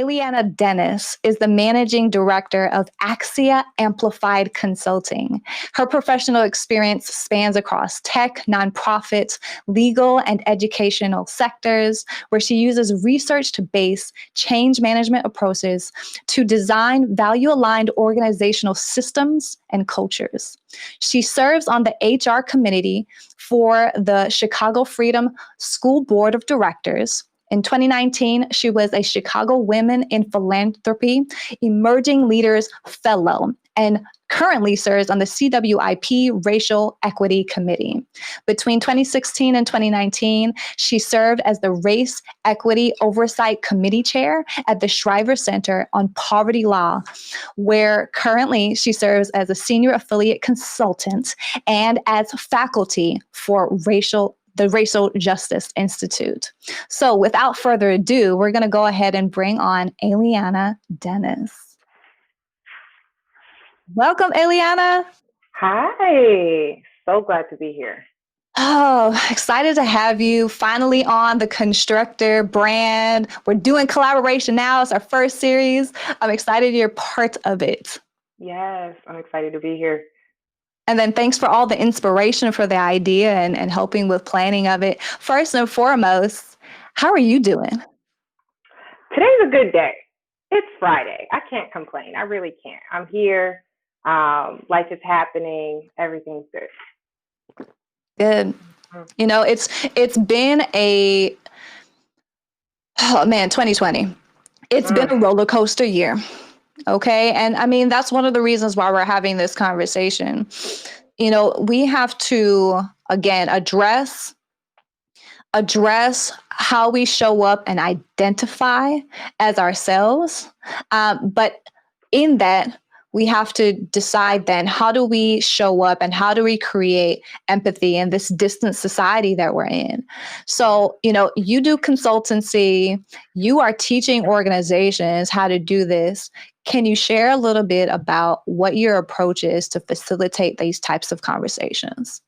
Ailiana Denis is the managing director of Axia Amplified Consulting. Her professional experience spans across tech, nonprofits, legal, and educational sectors, where she uses research to base change management approaches to design value aligned organizational systems and cultures. She serves on the HR committee for the Chicago Freedom School Board of Directors. In 2019, she was a Chicago Women in Philanthropy Emerging Leaders Fellow and currently serves on the CWIP Racial Equity Committee. Between 2016 and 2019, she served as the Race Equity Oversight Committee Chair at the Shriver Center on Poverty Law, where currently she serves as a senior affiliate consultant and as faculty for the Racial Justice Institute. So without further ado, we're going to go ahead and bring on Ailiana Denis. Welcome, Ailiana. Hi, so glad to be here. Oh, excited to have you finally on the Constructor brand. We're doing collaboration now. It's our first series. I'm excited you're part of it. Yes, I'm excited to be here. And then thanks for all the inspiration for the idea and helping with planning of it. First and foremost, how are you doing? Today's a good day. It's Friday. I can't complain. I really can't. I'm here. Life is happening. Everything's good. Good. You know, it's been 2020. It's been a roller coaster year. Okay. And I mean, that's one of the reasons why we're having this conversation. You know, we have to, again, address how we show up and identify as ourselves. But in that, we have to decide then, how do we show up and how do we create empathy in this distant society that we're in? So, you know, you do consultancy, you are teaching organizations how to do this. Can you share a little bit about what your approach is to facilitate these types of conversations?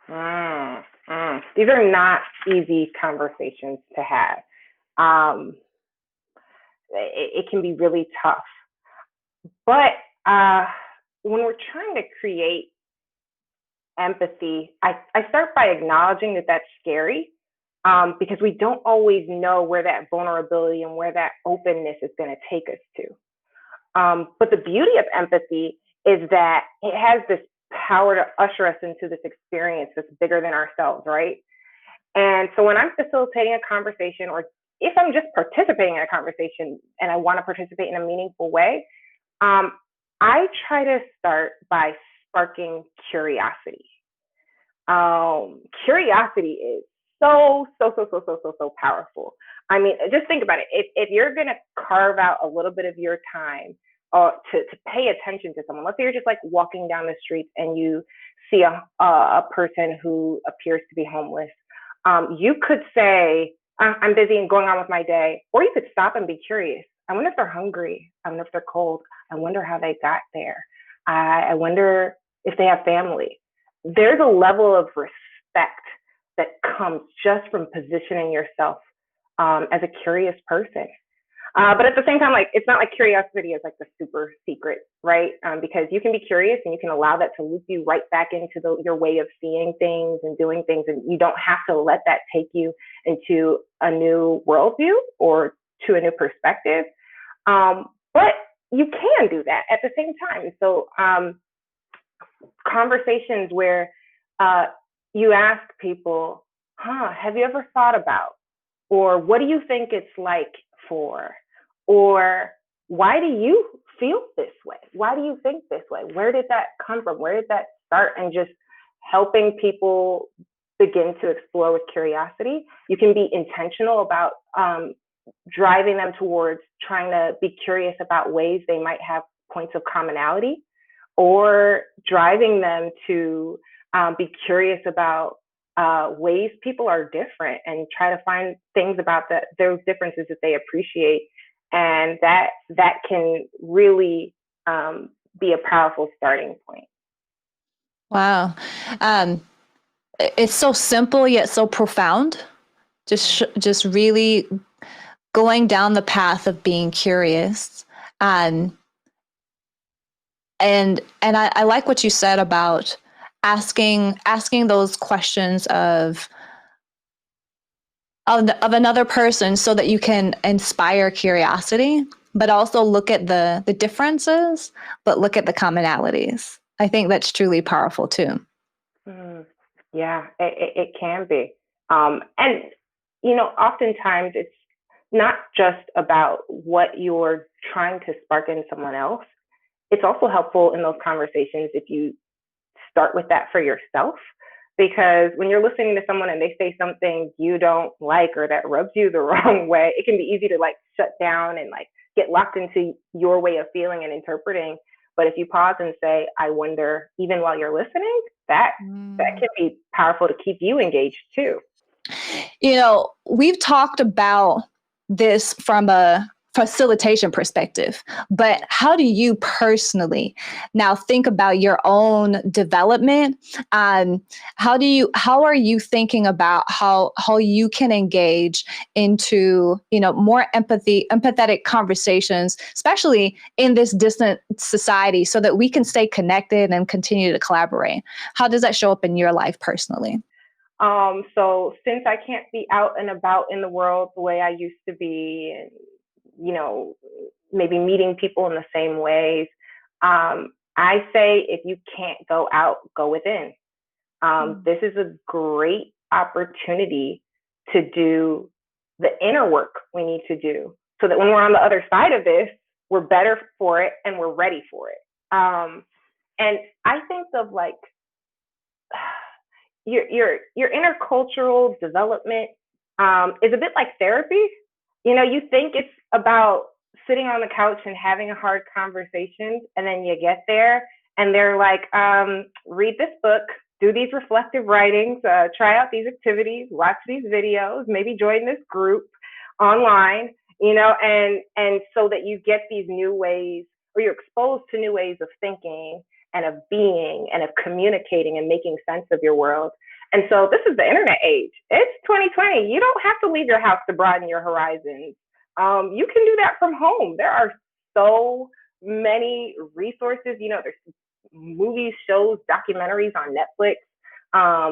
These are not easy conversations to have. It can be really tough. But when we're trying to create empathy, I start by acknowledging that that's scary because we don't always know where that vulnerability and where that openness is going to take us to. But the beauty of empathy is that it has this power to usher us into this experience that's bigger than ourselves, right? And so when I'm facilitating a conversation, or if I'm just participating in a conversation and I want to participate in a meaningful way, I try to start by sparking curiosity. Curiosity is so powerful. I mean, just think about it. If you're going to carve out a little bit of your time to pay attention to someone, let's say you're just like walking down the street and you see a person who appears to be homeless, you could say, I'm busy and going on with my day, or you could stop and be curious. I wonder if they're hungry. I wonder if they're cold. I wonder how they got there. I wonder if they have family. There's a level of respect that comes just from positioning yourself as a curious person. But at the same time, like, it's not like curiosity is like the super secret, right? Because you can be curious and you can allow that to loop you right back into your way of seeing things and doing things. And you don't have to let that take you into a new worldview or to a new perspective. But you can do that at the same time. So conversations where you ask people, have you ever thought about, or what do you think it's like for, or why do you feel this way? Why do you think this way? Where did that come from? Where did that start? And just helping people begin to explore with curiosity. You can be intentional about driving them towards trying to be curious about ways they might have points of commonality, or driving them to be curious about ways people are different and try to find things about those differences that they appreciate. And that can really be a powerful starting point. Wow. It's so simple yet so profound. Just really going down the path of being curious. Um, and I like what you said about asking those questions of another person so that you can inspire curiosity, but also look at the differences, but look at the commonalities. I think that's truly powerful too. Mm, yeah, it can be. And, oftentimes it's not just about what you're trying to spark in someone else. It's also helpful in those conversations if you start with that for yourself. Because when you're listening to someone and they say something you don't like or that rubs you the wrong way, it can be easy to like shut down and like get locked into your way of feeling and interpreting. But if you pause and say, I wonder, even while you're listening, that can be powerful to keep you engaged too. We've talked about this from a facilitation perspective, but how do you personally now think about your own development? How are you thinking about how you can engage into, more empathetic conversations, especially in this distant society, so that we can stay connected and continue to collaborate? How does that show up in your life personally? So since I can't be out and about in the world the way I used to be, and maybe meeting people in the same ways, I say if you can't go out, go within. This is a great opportunity to do the inner work we need to do, so that when we're on the other side of this, we're better for it and we're ready for it. And I think of like your intercultural development is a bit like therapy. You think it's about sitting on the couch and having a hard conversation, and then you get there and they're like, read this book, do these reflective writings, try out these activities, watch these videos, maybe join this group online, and so that you get these new ways, or you're exposed to new ways of thinking and of being and of communicating and making sense of your world. And so this is the internet age. It's 2020. You don't have to leave your house to broaden your horizons. You can do that from home. There are so many resources. There's movies, shows, documentaries on Netflix.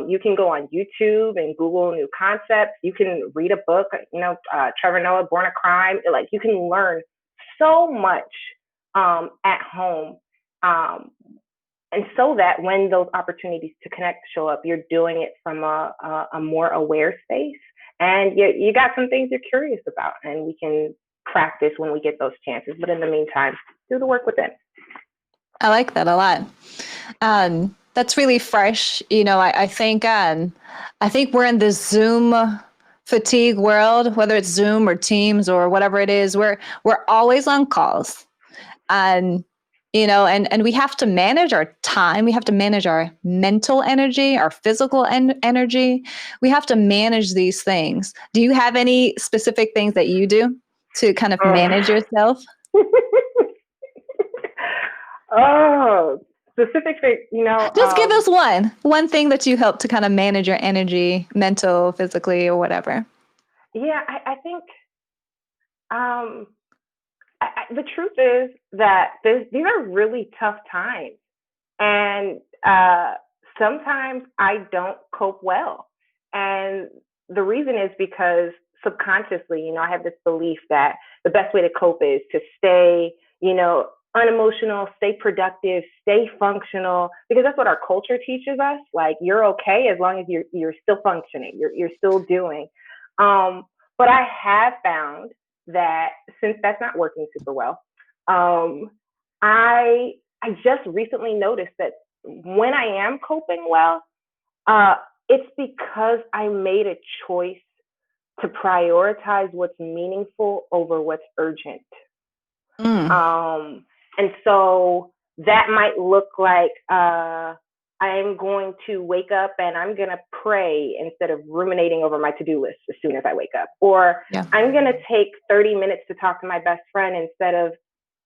You can go on YouTube and Google new concepts. You can read a book, Trevor Noah, Born a Crime. You can learn so much at home. And so that when those opportunities to connect show up, you're doing it from a more aware space. And you got some things you're curious about, and we can practice when we get those chances. But in the meantime, do the work within. I like that a lot. That's really fresh. I think we're in this Zoom fatigue world, whether it's Zoom or Teams or whatever it is. We're always on calls, and and we have to manage our time. We have to manage our mental energy, our physical energy. We have to manage these things. Do you have any specific things that you do to kind of manage yourself? Oh, specific thing, Just give us one thing that you help to kind of manage your energy, mental, physically, or whatever. Yeah, I think the truth is that these are really tough times. And sometimes I don't cope well. And the reason is because subconsciously, I have this belief that the best way to cope is to stay, unemotional, stay productive, stay functional, because that's what our culture teaches us. Like, you're okay as long as you're still functioning, you're still doing. But I have found that since that's not working super well, I just recently noticed that when I am coping well, it's because I made a choice to prioritize what's meaningful over what's urgent. And so that might look like I'm going to wake up and I'm going to pray instead of ruminating over my to-do list as soon as I wake up. Or I'm going to take 30 minutes to talk to my best friend instead of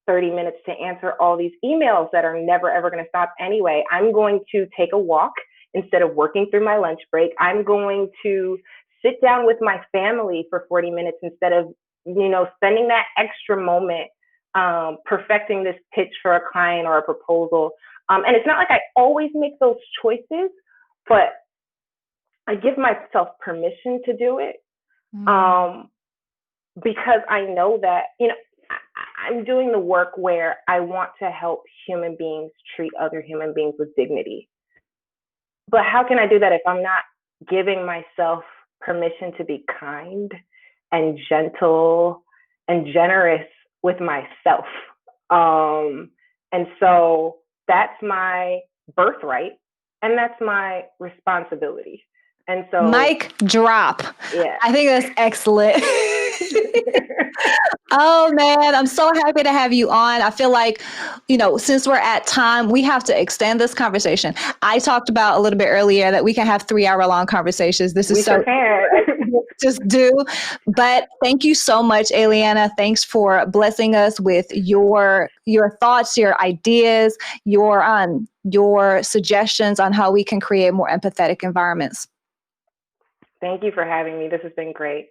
30 minutes to answer all these emails that are never, ever going to stop anyway. I'm going to take a walk instead of working through my lunch break. I'm going to sit down with my family for 40 minutes instead of spending that extra moment perfecting this pitch for a client or a proposal. And it's not like I always make those choices, but I give myself permission to do it. Because I know that, I'm doing the work where I want to help human beings treat other human beings with dignity. But how can I do that if I'm not giving myself permission to be kind and gentle and generous with myself? And so that's my birthright and that's my responsibility. And so, mic drop. Yeah, I think that's excellent. Oh man, I'm so happy to have you on. I feel like, since we're at time, we have to extend this conversation. I talked about a little bit earlier that we can have 3-hour long conversations. This is we so just do. But thank you so much, Ailiana. Thanks for blessing us with your thoughts, your ideas, your suggestions on how we can create more empathetic environments. Thank you for having me. This has been great.